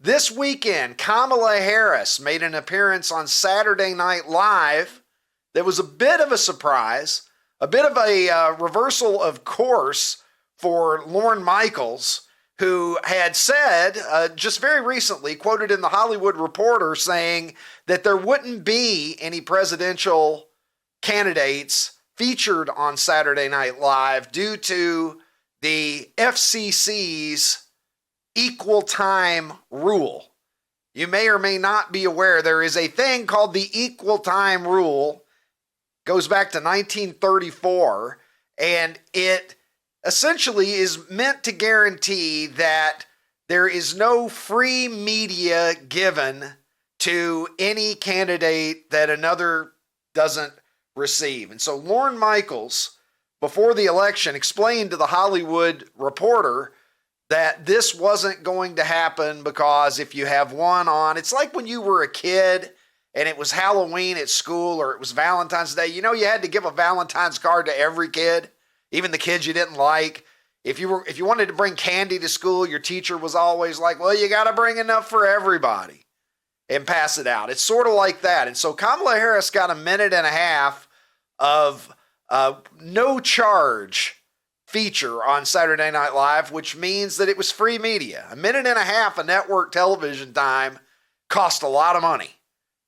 This weekend, Kamala Harris made an appearance on Saturday Night Live that was a bit of a surprise, a bit of a reversal of course for Lorne Michaels, who had said just very recently, quoted in the Hollywood Reporter, saying that there wouldn't be any presidential candidates featured on Saturday Night Live due to the FCC's equal time rule. You may or may not be aware there is a thing called the equal time rule. Goes back to 1934, and it essentially is meant to guarantee that there is no free media given to any candidate that another doesn't receive. And so Lorne Michaels, before the election, explained to the Hollywood Reporter that this wasn't going to happen because if you have one on, it's like when you were a kid and it was Halloween at school or it was Valentine's Day. You know, you had to give a Valentine's card to every kid, even the kids you didn't like. If you wanted to bring candy to school, your teacher was always like, well, you got to bring enough for everybody and pass it out. It's sort of like that. And so Kamala Harris got a minute and a half of no charge feature on Saturday Night Live, which means that it was free media. A minute and a half of network television time cost a lot of money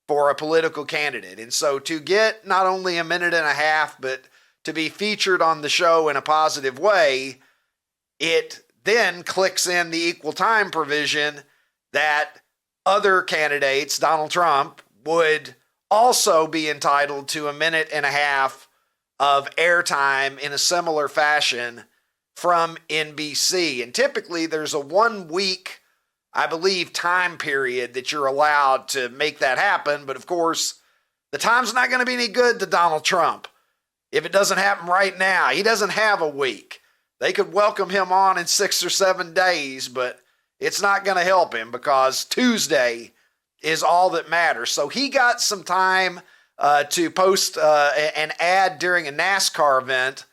for a political candidate. And so to get not only a minute and a half, but to be featured on the show in a positive way, it then clicks in the equal time provision that other candidates, Donald Trump, would also be entitled to a minute and a half of airtime in a similar fashion from NBC. And typically there's a 1 week, I believe, time period that you're allowed to make that happen. But of course, the time's not going to be any good to Donald Trump if it doesn't happen right now. He doesn't have a week. They could welcome him on in 6 or 7 days, but it's not going to help him because Tuesday is all that matters. So he got some time to post an ad during a NASCAR event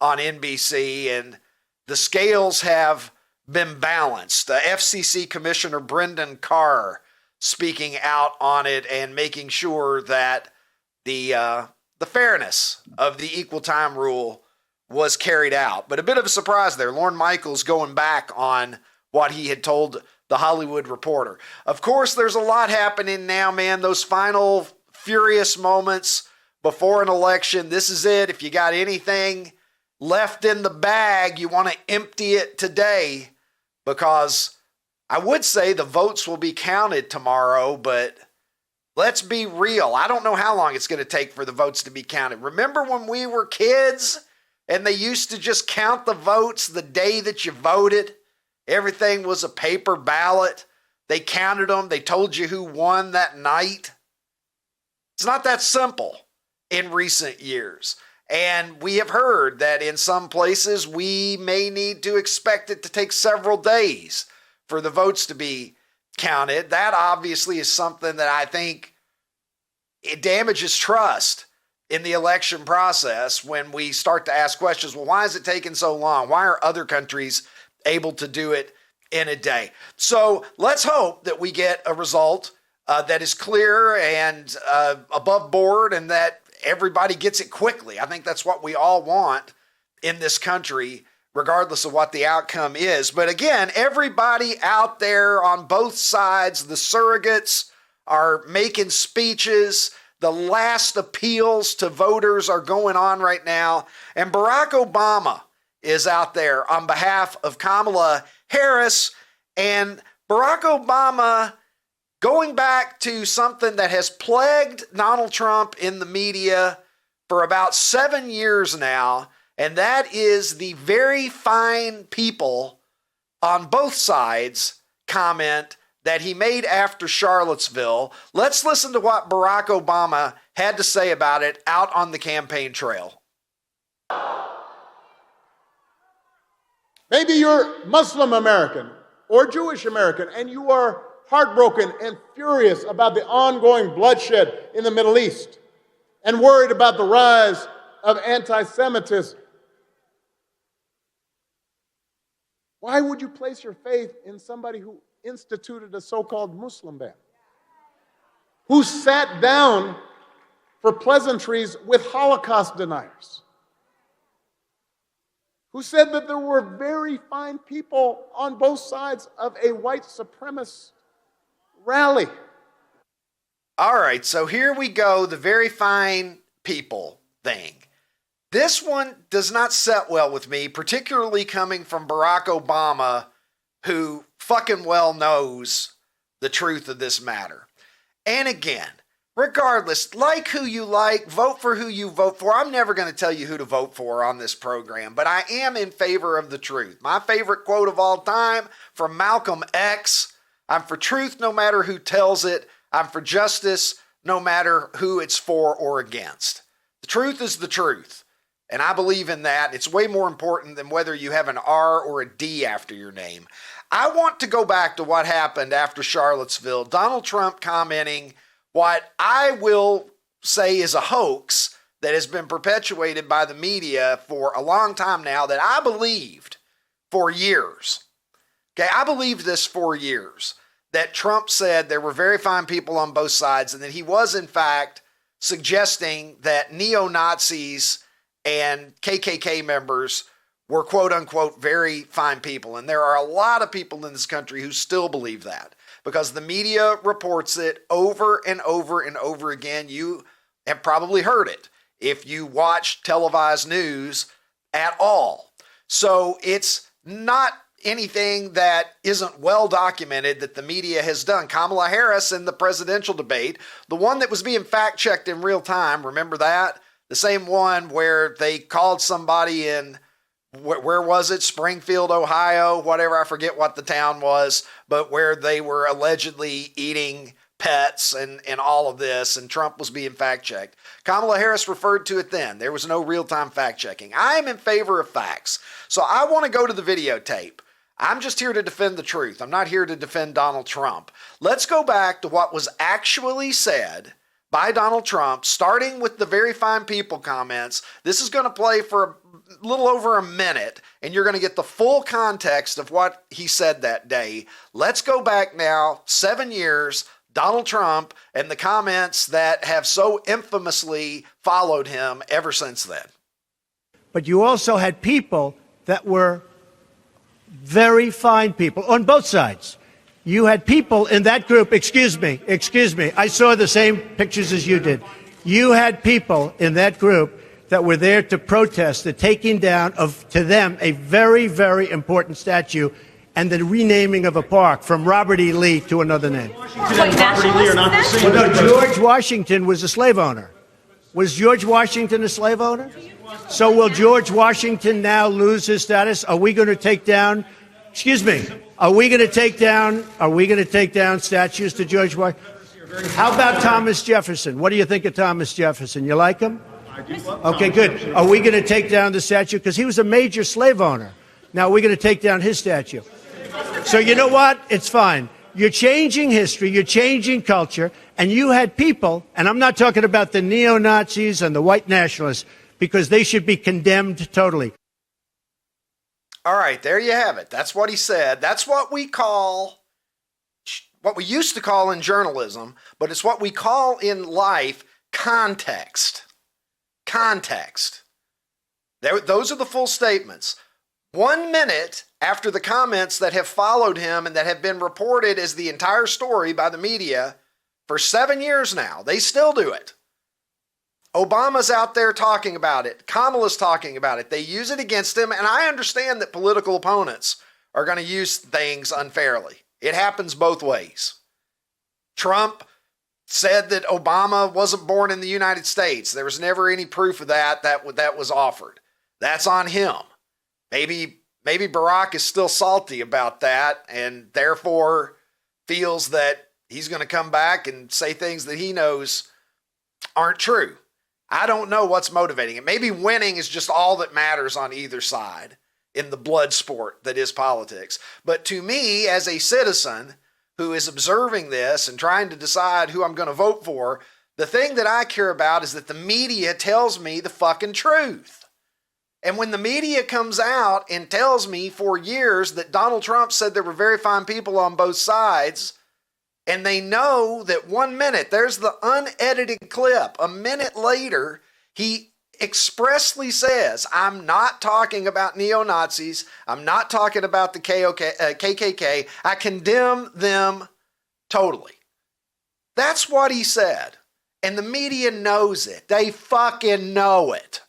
on NBC, and the scales have been balanced. FCC Commissioner Brendan Carr speaking out on it and making sure that the fairness of the equal time rule was carried out. But a bit of a surprise there. Lorne Michaels going back on what he had told the Hollywood Reporter. Of course, there's a lot happening now, man. Those final furious moments before an election. This is it. If you got anything left in the bag, you want to empty it today, because I would say the votes will be counted tomorrow, but let's be real. I don't know how long it's going to take for the votes to be counted. Remember when we were kids and they used to just count the votes the day that you voted? Everything was a paper ballot. They counted them. They told you who won that night. It's not that simple in recent years. And we have heard that in some places we may need to expect it to take several days for the votes to be counted. That obviously is something that I think it damages trust in the election process when we start to ask questions. Well, why is it taking so long? Why are other countries able to do it in a day? So let's hope that we get a result that is clear and above board, and that everybody gets it quickly. I think that's what we all want in this country, regardless of what the outcome is. But again, everybody out there on both sides, the surrogates are making speeches. The last appeals to voters are going on right now. And Barack Obama is out there on behalf of Kamala Harris. And Barack Obama, going back to something that has plagued Donald Trump in the media for about 7 years now, and that is the very fine people on both sides comment that he made after Charlottesville. Let's listen to what Barack Obama had to say about it out on the campaign trail. Maybe you're Muslim American or Jewish American, and you are heartbroken and furious about the ongoing bloodshed in the Middle East and worried about the rise of anti-Semitism. Why would you place your faith in somebody who instituted a so-called Muslim ban, who sat down for pleasantries with Holocaust deniers, who said that there were very fine people on both sides of a white supremacist rally. All right, so here we go, the very fine people thing. This one does not set well with me, particularly coming from Barack Obama, who fucking well knows the truth of this matter. And again, regardless, like who you like, vote for who you vote for. I'm never going to tell you who to vote for on this program, but I am in favor of the truth. My favorite quote of all time from Malcolm X, I'm for truth no matter who tells it. I'm for justice no matter who it's for or against. The truth is the truth. And I believe in that. It's way more important than whether you have an R or a D after your name. I want to go back to what happened after Charlottesville. Donald Trump commenting what I will say is a hoax that has been perpetuated by the media for a long time now that I believed for years. Okay, I believed this for years, that Trump said there were very fine people on both sides and that he was in fact suggesting that neo-Nazis and KKK members were quote unquote very fine people. And there are a lot of people in this country who still believe that because the media reports it over and over and over again. You have probably heard it if you watch televised news at all. So it's not anything that isn't well documented that the media has done. Kamala Harris in the presidential debate, the one that was being fact checked in real time, remember that? The same one where they called somebody in, where was it? Springfield, Ohio, whatever. I forget what the town was, but where they were allegedly eating pets and all of this, and Trump was being fact checked. Kamala Harris referred to it then. There was no real-time fact checking. I am in favor of facts. So I want to go to the videotape. I'm just here to defend the truth. I'm not here to defend Donald Trump. Let's go back to what was actually said by Donald Trump, starting with the very fine people comments. This is going to play for a little over a minute, and you're going to get the full context of what he said that day. Let's go back now, 7 years, Donald Trump, and the comments that have so infamously followed him ever since then. But you also had people that were very fine people on both sides. You had people in that group, excuse me, I saw the same pictures as you did. You had people in that group that were there to protest the taking down of, to them, a very, very important statue and the renaming of a park from Robert E. Lee to another name. George Washington was a slave owner. Was George Washington a slave owner? So will George Washington now lose his status? Are we going to take down, are we going to take down statues to George Washington? How about Thomas Jefferson? What do you think of Thomas Jefferson? You like him? Okay, good. Are we going to take down the statue? Because he was a major slave owner. Now, we're going to take down his statue. So you know what? It's fine. You're changing history, you're changing culture, and you had people, and I'm not talking about the neo-Nazis and the white nationalists, because they should be condemned totally. All right, there you have it. That's what he said. That's what we used to call in journalism, but it's what we call in life context. Context. Those are the full statements. 1 minute after the comments that have followed him and that have been reported as the entire story by the media for 7 years now, they still do it. Obama's out there talking about it. Kamala's talking about it. They use it against him, and I understand that political opponents are going to use things unfairly. It happens both ways. Trump said that Obama wasn't born in the United States. There was never any proof of that was offered. That's on him. Maybe Barack is still salty about that and therefore feels that he's going to come back and say things that he knows aren't true. I don't know what's motivating it. Maybe winning is just all that matters on either side in the blood sport that is politics. But to me, as a citizen who is observing this and trying to decide who I'm going to vote for, the thing that I care about is that the media tells me the fucking truth. And when the media comes out and tells me for years that Donald Trump said there were very fine people on both sides, and they know that 1 minute, there's the unedited clip, a minute later, he expressly says, I'm not talking about neo-Nazis. I'm not talking about the KKK. I condemn them totally. That's what he said. And the media knows it. They fucking know it.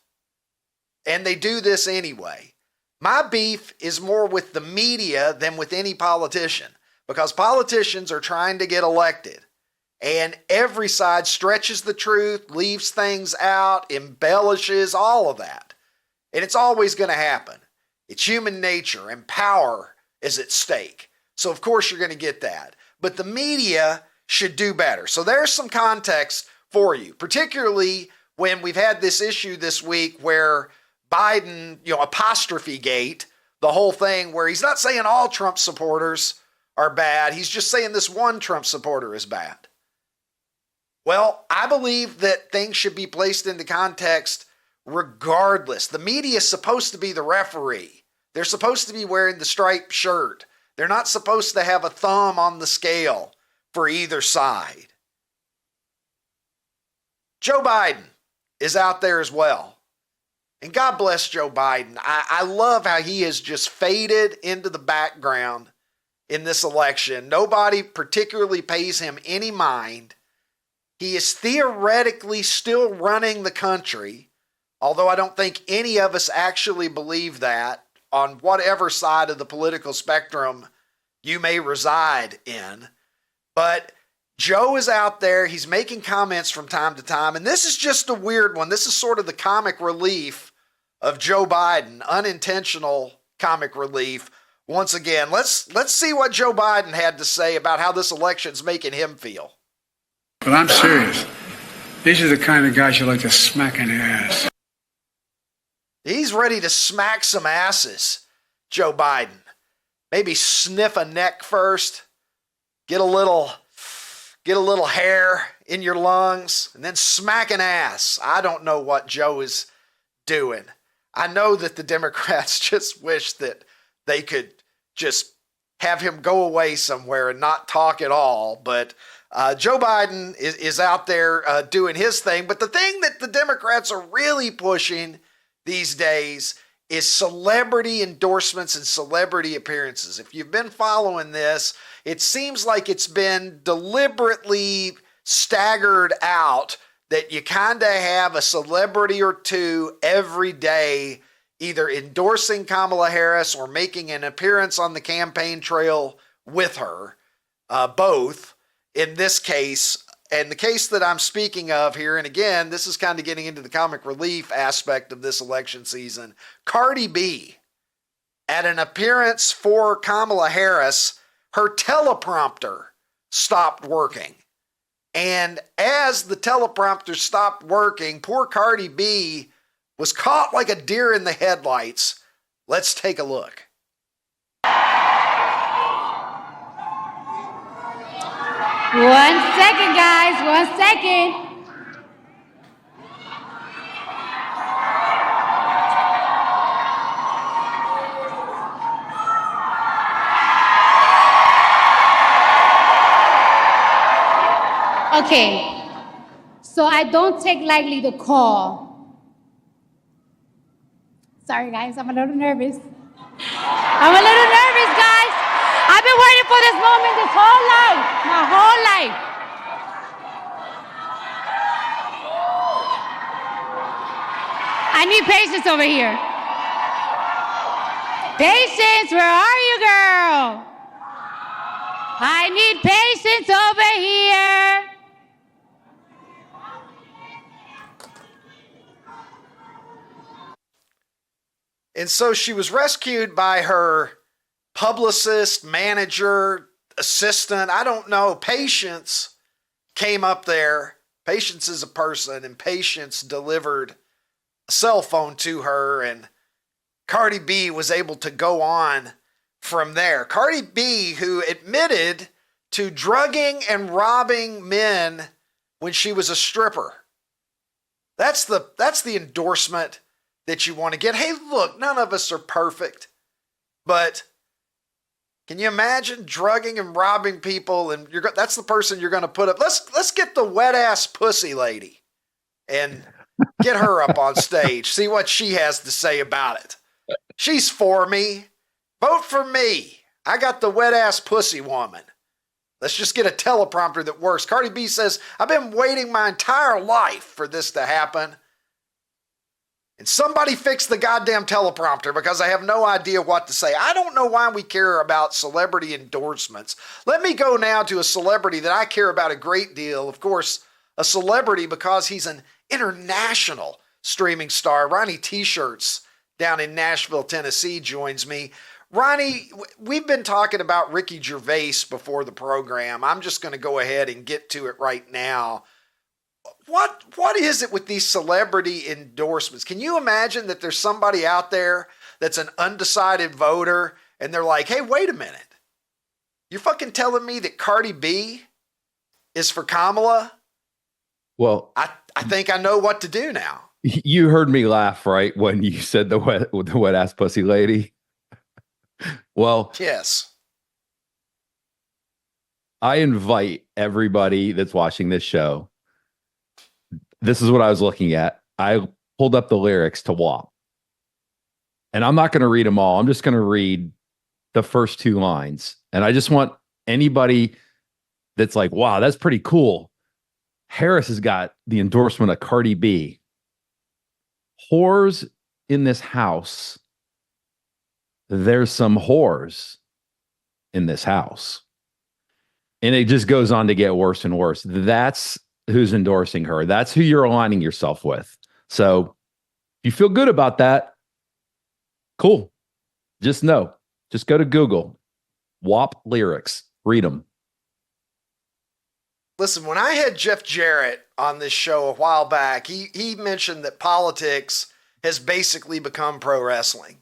And they do this anyway. My beef is more with the media than with any politician, because politicians are trying to get elected. And every side stretches the truth, leaves things out, embellishes, all of that. And it's always going to happen. It's human nature, and power is at stake. So of course you're going to get that. But the media should do better. So there's some context for you, particularly when we've had this issue this week where Biden, apostrophe gate, the whole thing where he's not saying all Trump supporters are bad. He's just saying this one Trump supporter is bad. Well, I believe that things should be placed into context regardless. The media is supposed to be the referee. They're supposed to be wearing the striped shirt. They're not supposed to have a thumb on the scale for either side. Joe Biden is out there as well. And God bless Joe Biden. I love how he has just faded into the background in this election. Nobody particularly pays him any mind. He is theoretically still running the country, although I don't think any of us actually believe that on whatever side of the political spectrum you may reside in. But Joe is out there. He's making comments from time to time. And this is just a weird one. This is sort of the comic relief of Joe Biden, unintentional comic relief. Once again, let's see what Joe Biden had to say about how this election's making him feel. But I'm serious. These are the kind of guys you like to smack in the ass. He's ready to smack some asses, Joe Biden. Maybe sniff a neck first, get a little hair in your lungs, and then smack an ass. I don't know what Joe is doing. I know that the Democrats just wish that they could just have him go away somewhere and not talk at all, but Joe Biden is out there doing his thing. But the thing that the Democrats are really pushing these days is celebrity endorsements and celebrity appearances. If you've been following this, it seems like it's been deliberately staggered out that you kind of have a celebrity or two every day either endorsing Kamala Harris or making an appearance on the campaign trail with her, both. In this case, and the case that I'm speaking of here, and again, this is kind of getting into the comic relief aspect of this election season, Cardi B, at an appearance for Kamala Harris, her teleprompter stopped working. And as the teleprompter stopped working, poor Cardi B was caught like a deer in the headlights. Let's take a look. 1 second, guys. 1 second. Okay. So I don't take lightly the call. Sorry, guys. I'm a little nervous. Guys. I've been waiting for this moment this whole life, my whole life. I need patience over here. Patience, where are you, girl? I need patience over here. And so she was rescued by her publicist, manager, assistant, I don't know. Patience came up there. Patience is a person, and Patience delivered a cell phone to her, and Cardi B was able to go on from there. Cardi B, who admitted to drugging and robbing men when she was a stripper. That's the endorsement that you want to get. Hey, look, none of us are perfect, but can you imagine drugging and robbing people? And that's the person you're going to put up. Let's get the wet ass pussy lady and get her up on stage. See what she has to say about it. She's for me. Vote for me. I got the wet ass pussy woman. Let's just get a teleprompter that works. Cardi B says, I've been waiting my entire life for this to happen. And somebody fix the goddamn teleprompter because I have no idea what to say. I don't know why we care about celebrity endorsements. Let me go now to a celebrity that I care about a great deal. Of course, a celebrity because he's an international streaming star. Ronnie T-Shirts down in Nashville, Tennessee joins me. Ronnie, we've been talking about Ricky Gervais before the program. I'm just going to go ahead and get to it right now. What is it with these celebrity endorsements? Can you imagine that there's somebody out there that's an undecided voter and they're like, hey, wait a minute. You're fucking telling me that Cardi B is for Kamala? Well, I think I know what to do now. You heard me laugh, right, when you said the wet ass pussy lady. Well, yes. I invite everybody that's watching this show. This is what I was looking at. I pulled up the lyrics to WAP. And I'm not going to read them all. I'm just going to read the first two lines. And I just want anybody that's like, wow, that's pretty cool. Harris has got the endorsement of Cardi B. Whores in this house. There's some whores in this house. And it just goes on to get worse and worse. That's who's endorsing her. That's who you're aligning yourself with. So if you feel good about that, cool. Just know. Just go to Google. WAP lyrics. Read them. Listen, when I had Jeff Jarrett on this show a while back, he mentioned that politics has basically become pro wrestling.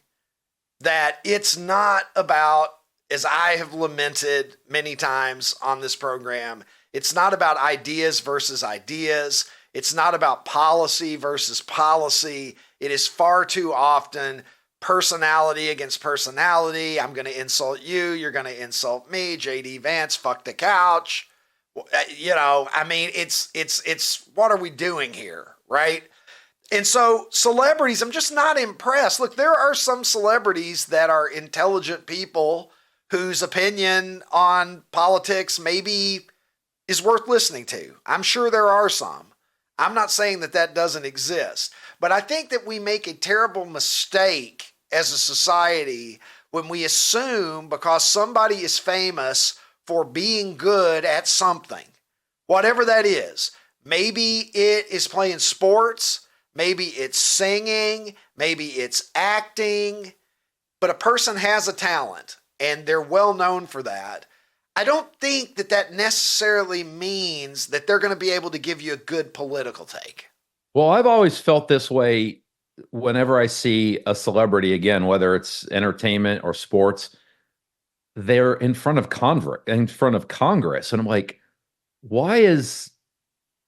That it's not about, as I have lamented many times on this program, it's not about ideas versus ideas. It's not about policy versus policy. It is far too often personality against personality. I'm going to insult you. You're going to insult me. JD Vance, fuck the couch. You know, I mean, it's what are we doing here, right? And so celebrities, I'm just not impressed. Look, there are some celebrities that are intelligent people whose opinion on politics maybe is worth listening to. I'm sure there are some. I'm not saying that that doesn't exist, but I think that we make a terrible mistake as a society when we assume because somebody is famous for being good at something, whatever that is. Maybe it is playing sports, maybe it's singing, maybe it's acting, but a person has a talent and they're well known for that. I don't think that that necessarily means that they're going to be able to give you a good political take. Well, I've always felt this way whenever I see a celebrity, again, whether it's entertainment or sports, they're in front of Congress. And I'm like, why is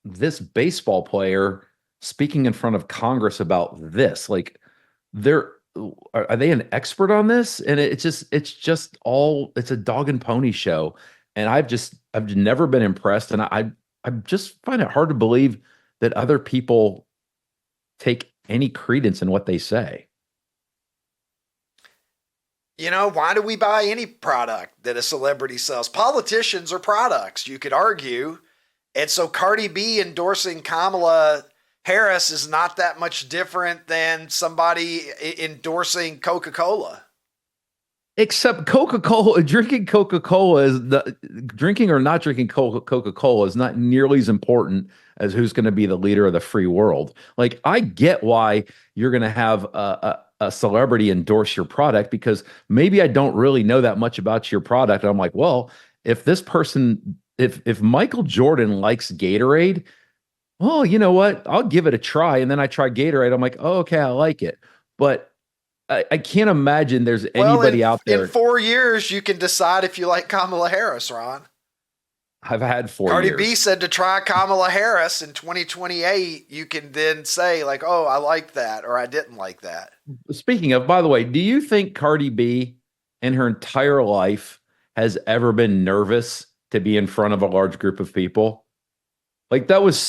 this baseball player speaking in front of Congress about this? Like, are they an expert on this? And it's just a dog and pony show. And I've never been impressed. And I just find it hard to believe that other people take any credence in what they say. You know, why do we buy any product that a celebrity sells? Politicians are products, you could argue. And so Cardi B endorsing Kamala Harris is not that much different than somebody endorsing Coca-Cola. Except Coca-Cola, drinking Coca-Cola drinking or not drinking Coca-Cola is not nearly as important as who's going to be the leader of the free world. Like, I get why you're going to have a celebrity endorse your product, because maybe I don't really know that much about your product. And I'm like, well, if this person, if Michael Jordan likes Gatorade, well, you know what? I'll give it a try. And then I try Gatorade. I'm like, oh, okay, I like it. But I can't imagine there's anybody out there. In 4 years, you can decide if you like Kamala Harris, Ron. I've had 4 Cardi years. B said to try Kamala Harris in 2028. You can then say like, oh, I like that, or I didn't like that. Speaking of, by the way, do you think Cardi B in her entire life has ever been nervous to be in front of a large group of people? Like that was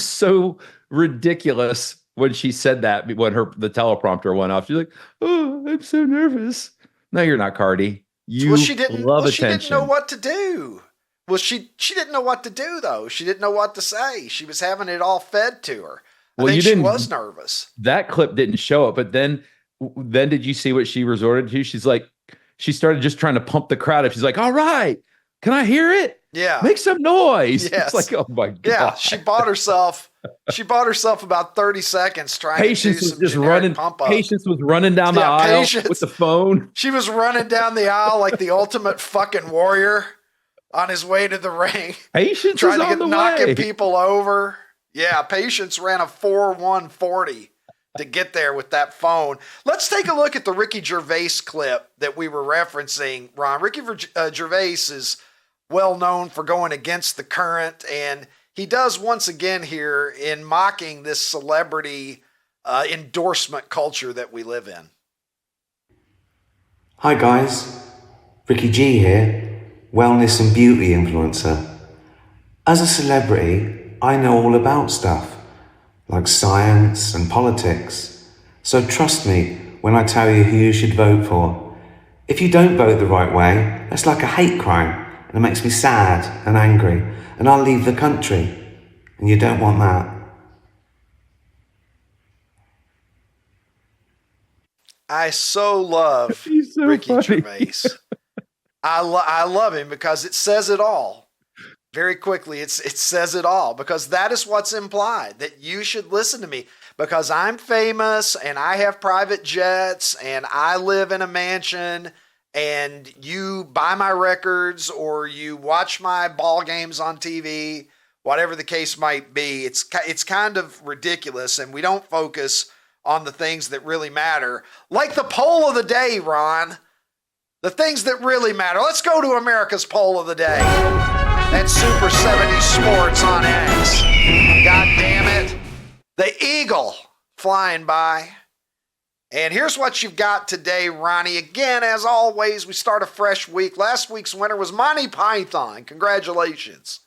so ridiculous when she said that when the teleprompter went off. She's like, "Oh, I'm so nervous." No, you're not, Cardi. You She didn't attention. know what to do. Well, she didn't know what to do though. She didn't know what to say. She was having it all fed to her. I think she was nervous. That clip didn't show it, but then did you see what she resorted to? She's like, she started just trying to pump the crowd up. She's like, "All right, can I hear it? Yeah. Make some noise." Yes. It's like, oh my God. Yeah, she bought herself about 30 seconds trying Patience to do was some just generic running. pump up. Patience was running down the aisle with the phone. She was running down the aisle like the ultimate fucking warrior on his way to the ring. Patience trying is to on the knocking way. people over. Yeah, Patience ran a 4.140 to get there with that phone. Let's take a look at the Ricky Gervais clip that we were referencing, Ron. Ricky Gervais is well known for going against the current, and he does once again here in mocking this celebrity endorsement culture that we live in. Hi guys, Ricky G here, wellness and beauty influencer. As a celebrity, I know all about stuff, like science and politics. So trust me when I tell you who you should vote for. If you don't vote the right way, that's like a hate crime, and it makes me sad and angry, and I'll leave the country. And you don't want that. I so love so Ricky funny. Gervais. I love him because it says it all. Very quickly, it says it all, because that is what's implied, that you should listen to me because I'm famous and I have private jets and I live in a mansion and you buy my records or you watch my ball games on TV, whatever the case might be. It's kind of ridiculous, and we don't focus on the things that really matter, like the poll of the day, Ron. The things that really matter. Let's go to America's poll of the day. That's Super 70 Sports on X. God damn it. The Eagle flying by. And here's what you've got today, Ronnie. Again, as always, we start a fresh week. Last week's winner was Monty Python. Congratulations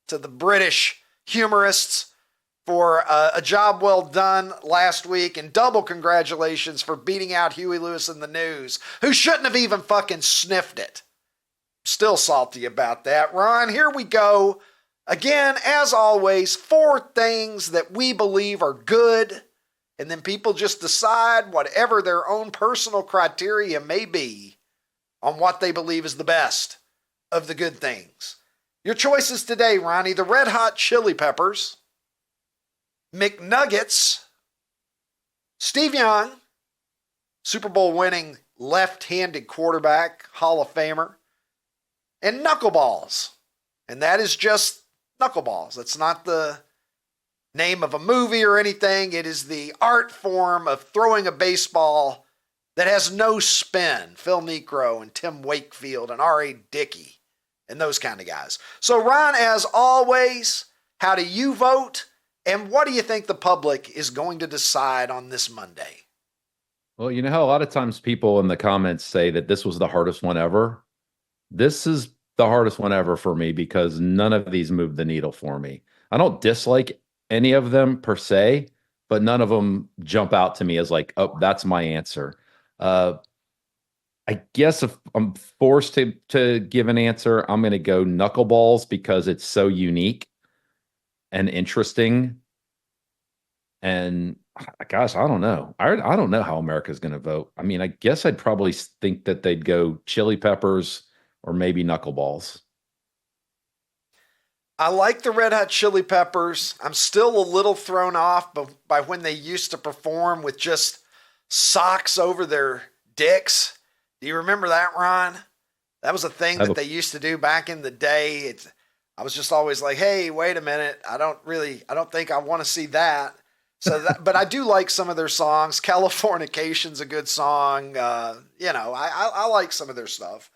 to the British humorists for a job well done last week, and double congratulations for beating out Huey Lewis and the News, who shouldn't have even fucking sniffed it. Still salty about that. Ron, here we go. Again, as always, 4 things that we believe are good, and then people just decide whatever their own personal criteria may be on what they believe is the best of the good things. Your choices today, Ronnie: the Red Hot Chili Peppers, McNuggets, Steve Young, Super Bowl winning left-handed quarterback, Hall of Famer, and knuckleballs. And that is just knuckleballs. That's not the name of a movie or anything. It is the art form of throwing a baseball that has no spin. Phil Necro and Tim Wakefield and R.A. Dickey and those kind of guys. So, Ron, as always, how do you vote? And what do you think the public is going to decide on this Monday? Well, you know how a lot of times people in the comments say that this was the hardest one ever? This is the hardest one ever for me because none of these move the needle for me. I don't dislike any of them per se, but none of them jump out to me as like, oh, that's my answer. I guess if I'm forced to give an answer, I'm going to go knuckleballs because it's so unique and interesting. And gosh, I don't know. I don't know how America's going to vote. I mean, I guess I'd probably think that they'd go chili peppers or maybe knuckleballs. I like the Red Hot Chili Peppers. I'm still a little thrown off by when they used to perform with just socks over their dicks. Do you remember that, Ron? That was a thing that they used to do back in the day. I was just always like, hey, wait a minute. I don't think I want to see that. But I do like some of their songs. Californication's a good song. I like some of their stuff.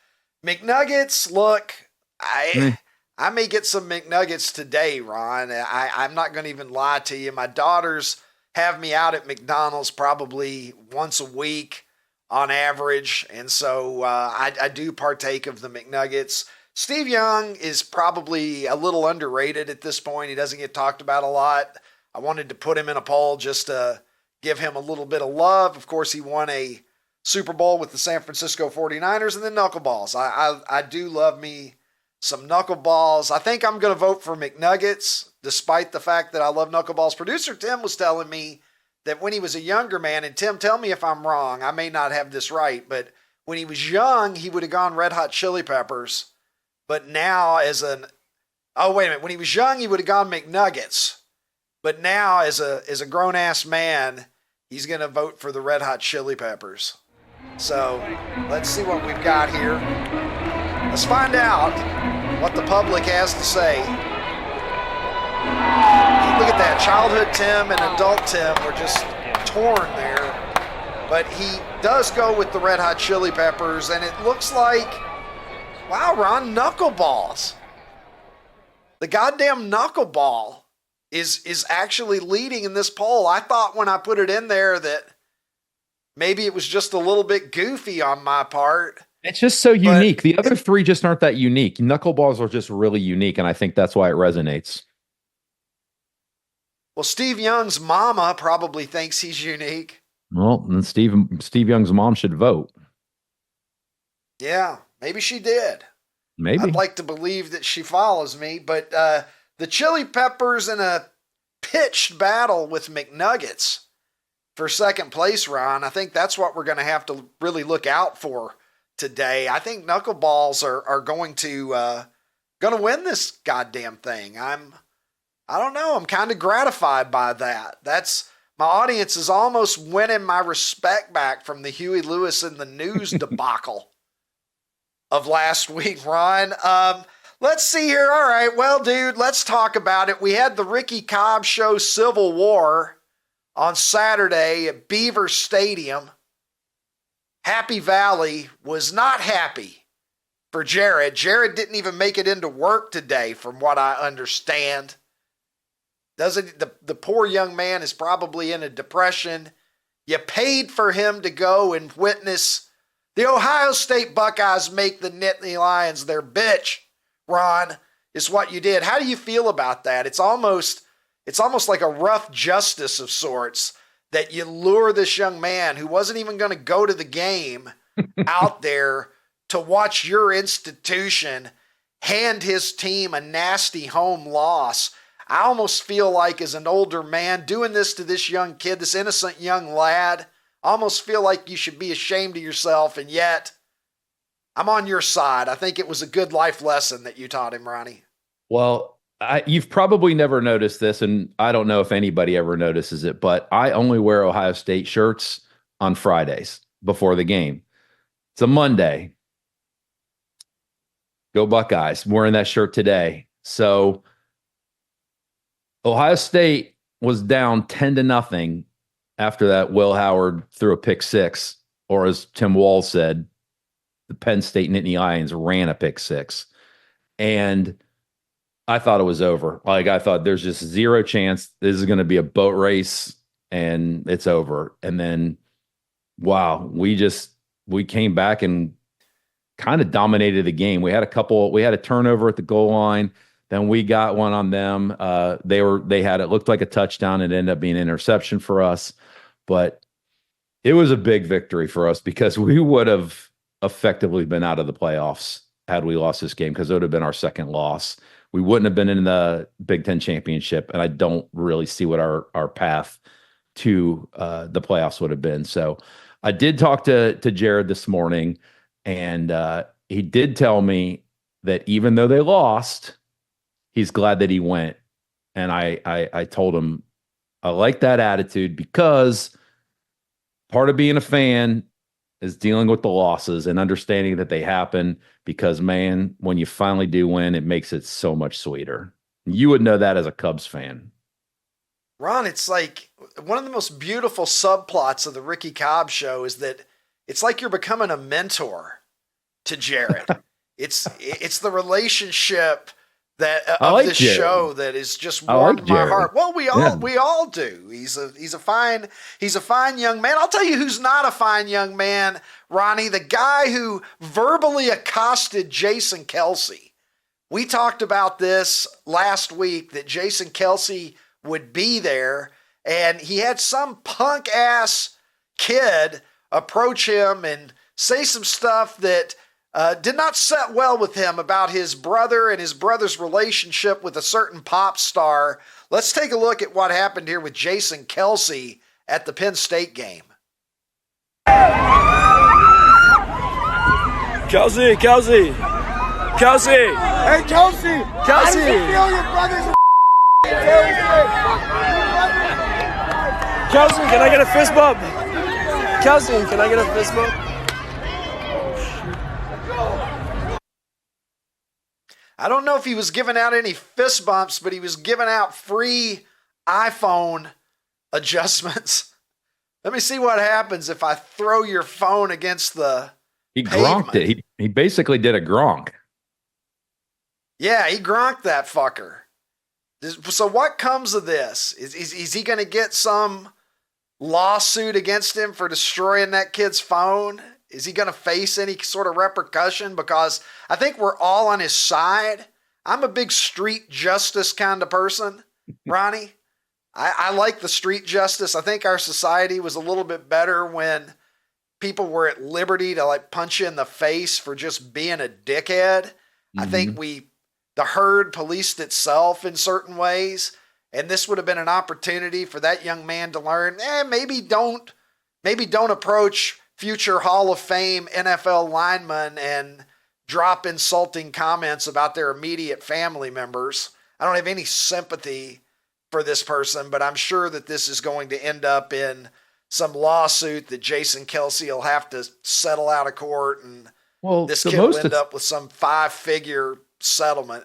McNuggets, look, I I may get some McNuggets today, Ron. I'm not going to even lie to you. My daughters have me out at McDonald's probably once a week on average. And so I do partake of the McNuggets. Steve Young is probably a little underrated at this point. He doesn't get talked about a lot. I wanted to put him in a poll just to give him a little bit of love. Of course, he won a Super Bowl with the San Francisco 49ers and then knuckleballs. I do love me some knuckleballs. I think I'm going to vote for McNuggets, despite the fact that I love knuckleballs. Producer Tim was telling me that when he was a younger man, and Tim, tell me if I'm wrong. I may not have this right, but when he was young, he would have gone Red Hot Chili Peppers. But now when he was young, he would have gone McNuggets. But now as a grown-ass man, he's going to vote for the Red Hot Chili Peppers. So let's see what we've got here. Let's find out what the public has to say. Look at that. Childhood Tim and adult Tim were just torn there. But he does go with the Red Hot Chili Peppers, and it looks like, wow, Ron, knuckleballs. The goddamn knuckleball is actually leading in this poll. I thought when I put it in there that maybe it was just a little bit goofy on my part. It's just so unique. The other three just aren't that unique. Knuckleballs are just really unique, and I think that's why it resonates. Well, Steve Young's mama probably thinks he's unique. Well, then Steve Young's mom should vote. Yeah, maybe she did. Maybe. I'd like to believe that she follows me, but the Chili Peppers in a pitched battle with McNuggets for second place, Ron. I think that's what we're going to have to really look out for today. I think knuckleballs are going to win this goddamn thing. I don't know. I'm kind of gratified by that. My audience is almost winning my respect back from the Huey Lewis and the News debacle of last week, Ron. Let's see here. All right. Well, dude, let's talk about it. We had the Ricky Cobb show Civil War on Saturday at Beaver Stadium. Happy Valley was not happy for Jared. Jared didn't even make it into work today, from what I understand. The poor young man is probably in a depression. You paid for him to go and witness the Ohio State Buckeyes make the Nittany Lions their bitch, Ron, is what you did. How do you feel about that? It's almost like a rough justice of sorts that you lure this young man who wasn't even going to go to the game out there to watch your institution hand his team a nasty home loss. I almost feel like, as an older man doing this to this young kid, this innocent young lad, I almost feel like you should be ashamed of yourself, and yet I'm on your side. I think it was a good life lesson that you taught him, Ronnie. Well, you've probably never noticed this, and I don't know if anybody ever notices it, but I only wear Ohio State shirts on Fridays before the game. It's a Monday. Go Buckeyes. I'm wearing that shirt today. So Ohio State was down 10-0 after that Will Howard threw a pick six, or as Tim Wall said, the Penn State Nittany Lions ran a pick six. And I thought it was over. Like, I thought there's just zero chance this is going to be a boat race and it's over. And then, wow, we came back and kind of dominated the game. We had a turnover at the goal line. Then we got one on them. It looked like a touchdown. It ended up being an interception for us, but it was a big victory for us because we would have effectively been out of the playoffs had we lost this game, because it would have been our second loss. We wouldn't have been in the Big Ten championship, and I don't really see what our path to the playoffs would have been. So I did talk to Jared this morning, and he did tell me that even though they lost, he's glad that he went. And I told him I like that attitude, because part of being a fan is dealing with the losses and understanding that they happen, because, man, when you finally do win, it makes it so much sweeter. You would know that as a Cubs fan. Ron, it's like one of the most beautiful subplots of the Ricky Cobb show is that it's like you're becoming a mentor to Jared. It's the relationship that I of like this Jared. show that is just I warmed like my Jared. heart. Well, Yeah. we all do. He's a fine young man. I'll tell you who's not a fine young man, Ronnie, the guy who verbally accosted Jason Kelce. We talked about this last week, that Jason Kelce would be there, and he had some punk ass kid approach him and say some stuff that did not set well with him about his brother and his brother's relationship with a certain pop star. Let's take a look at what happened here with Jason Kelce at the Penn State game. Kelce! Hey, Kelce! Kelce! Kelce, can I get a fist bump? Kelce, can I get a fist bump? I don't know if he was giving out any fist bumps, but he was giving out free iPhone adjustments. Let me see what happens if I throw your phone against the He pavement. gronked it. He basically did a gronk. Yeah, he gronked that fucker. So what comes of this? Is he going to get some lawsuit against him for destroying that kid's phone? Is he going to face any sort of repercussion? Because I think we're all on his side. I'm a big street justice kind of person, Ronnie. I like the street justice. I think our society was a little bit better when people were at liberty to like punch you in the face for just being a dickhead. Mm-hmm. I think the herd policed itself in certain ways. And this would have been an opportunity for that young man to learn, maybe don't approach future Hall of Fame NFL linemen and drop insulting comments about their immediate family members. I don't have any sympathy for this person, but I'm sure that this is going to end up in some lawsuit that Jason Kelce will have to settle out of court, and this kid will end up with some 5-figure settlement.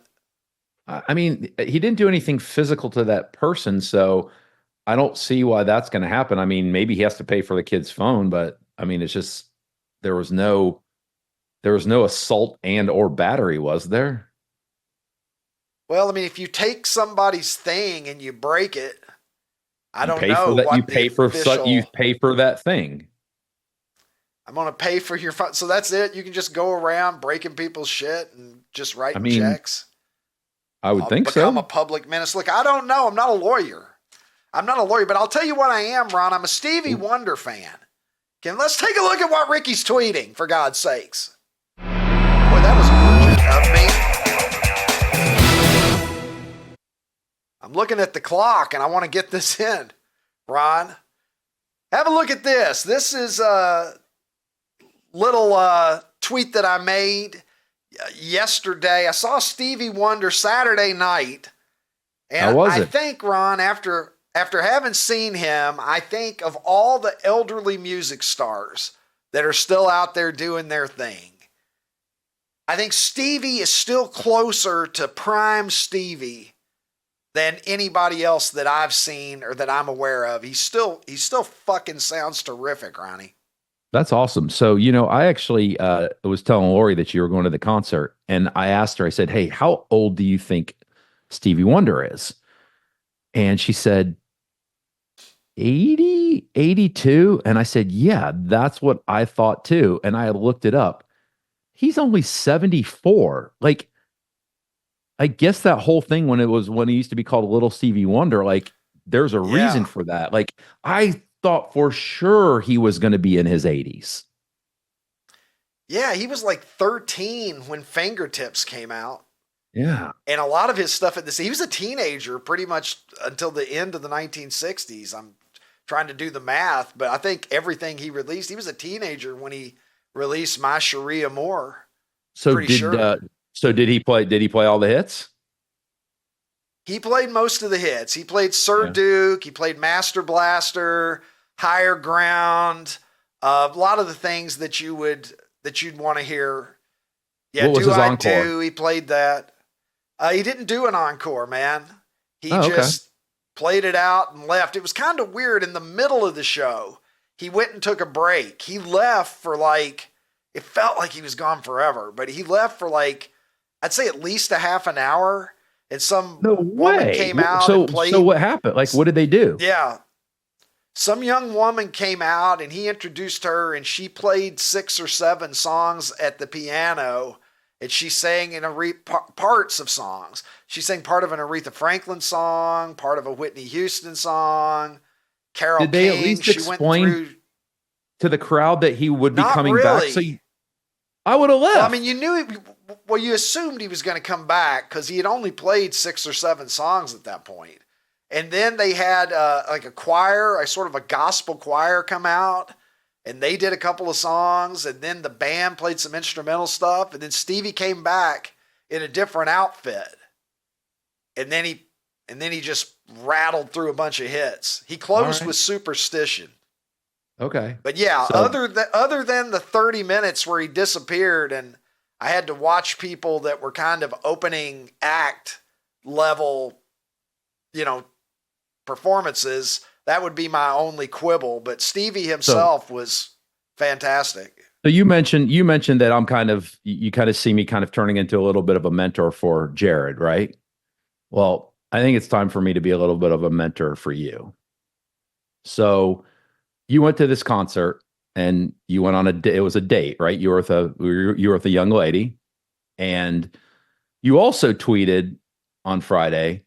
I mean, he didn't do anything physical to that person, so I don't see why that's going to happen. I mean, maybe he has to pay for the kid's phone, but I mean, it's just there was no assault and or battery, was there? Well, I mean, if you take somebody's thing and you break it, I don't know what you pay for that thing. I'm going to pay for your phone. So that's it. You can just go around breaking people's shit and just writing checks. I would think so. Become a public menace. Look, I don't know. I'm not a lawyer, but I'll tell you what I am, Ron. I'm a Stevie Wonder fan. Let's take a look at what Ricky's tweeting, for God's sakes. Boy, that was of me. I'm looking at the clock, and I want to get this in. Ron, have a look at this. This is a little tweet that I made yesterday. I saw Stevie Wonder Saturday night. And How was I it? think, Ron, after having seen him, I think of all the elderly music stars that are still out there doing their thing. I think Stevie is still closer to prime Stevie than anybody else that I've seen or that I'm aware of. He still fucking sounds terrific, Ronnie. That's awesome. So, I actually was telling Lori that you were going to the concert, and I asked her, I said, hey, how old do you think Stevie Wonder is? And she said, 80, 82. And I said, yeah, that's what I thought too. And I had looked it up. He's only 74. Like, I guess that whole thing when he used to be called Little Stevie Wonder, like there's a reason for that. Like, I thought for sure he was going to be in his 80s. Yeah, he was like 13 when Fingertips came out. Yeah. And a lot of his stuff he was a teenager pretty much until the end of the 1960s. I'm trying to do the math, but I think everything he released, he was a teenager when he released My Sharia Moore. So did he play all the hits? He played most of the hits. He played Sir Duke, he played Master Blaster, Higher Ground, a lot of the things that you'd want to hear. Yeah, what was his encore? Do, he played that. He didn't do an encore, man. He just played it out and left. It was kind of weird. In the middle of the show, he went and took a break. He left for it felt like he was gone forever, but he left for I'd say at least a half an hour. And some No woman way. came out So and played. so what happened? Like, what did they do? Yeah. Some young woman came out and he introduced her and she played 6 or 7 songs at the piano and she sang in parts of songs. She sang part of an Aretha Franklin song, part of a Whitney Houston song, Carole Did they King. at least She explain to the crowd that he would be Not coming really. back? I would have left. Well, I mean, you assumed he was going to come back because he had only played 6 or 7 songs at that point. And then they had like a choir, a sort of a gospel choir come out, and they did a couple of songs, and then the band played some instrumental stuff, and then Stevie came back in a different outfit. And then he just rattled through a bunch of hits. He closed with Superstition. Okay. But yeah, So- other than the 30 minutes where he disappeared and I had to watch people that were kind of opening act level, performances, that would be my only quibble. But Stevie himself was fantastic. So you mentioned that you kind of see me kind of turning into a little bit of a mentor for Jared, right? Well, I think it's time for me to be a little bit of a mentor for you. So you went to this concert and you went on it was a date, right? You were with a young lady, and you also tweeted on Friday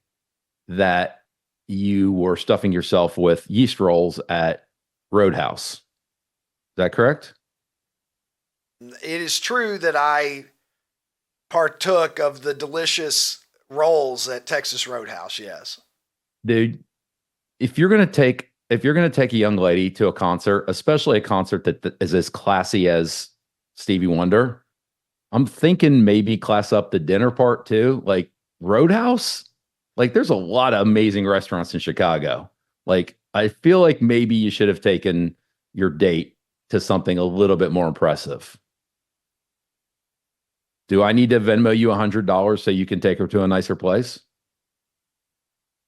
that you were stuffing yourself with yeast rolls at Roadhouse. Is that correct? It is true that I partook of the delicious rolls at Texas Roadhouse. Yes. Dude, if you're going to take a young lady to a concert, especially a concert that is as classy as Stevie Wonder, I'm thinking maybe class up the dinner part too. Like Roadhouse, like there's a lot of amazing restaurants in Chicago. Like I feel like maybe you should have taken your date to something a little bit more impressive. Do I need to Venmo you $100 so you can take her to a nicer place?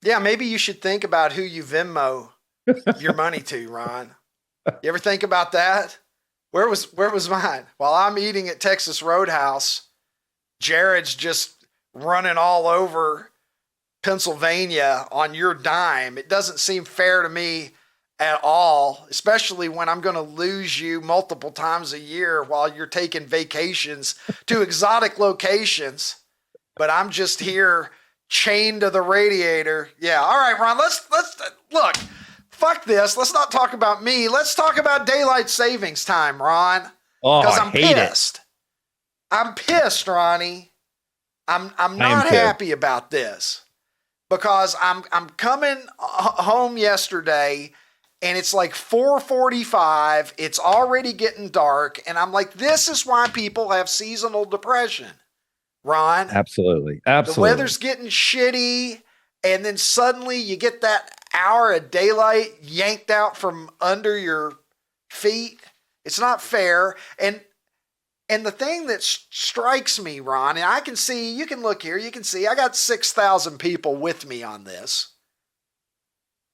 Yeah, maybe you should think about who you Venmo your money to, Ron. You ever think about that? Where was mine? While I'm eating at Texas Roadhouse, Jared's just running all over Pennsylvania on your dime. It doesn't seem fair to me at all, especially when I'm going to lose you multiple times a year while you're taking vacations to exotic locations. But I'm just here chained to the radiator. Yeah. All right, Ron, let's look. Fuck this. Let's not talk about me. Let's talk about daylight savings time, Ron. Oh, Because I I'm hate pissed. I'm pissed, Ronnie. I'm not happy about this because I'm coming home yesterday and it's like 4:45. It's already getting dark, and I'm like, this is why people have seasonal depression, Ron. Absolutely. The weather's getting shitty, and then suddenly you get that hour of daylight yanked out from under your feet. It's not fair. And the thing that strikes me, Ron, and I can see, you can look here, you can see I got 6,000 people with me on this.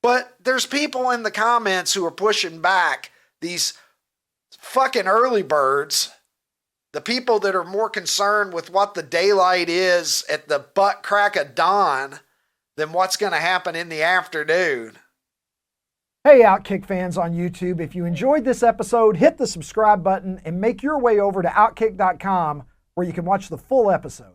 But there's people in the comments who are pushing back, these fucking early birds, the people that are more concerned with what the daylight is at the butt crack of dawn than what's going to happen in the afternoon. Hey, OutKick fans on YouTube, if you enjoyed this episode, hit the subscribe button and make your way over to OutKick.com where you can watch the full episode.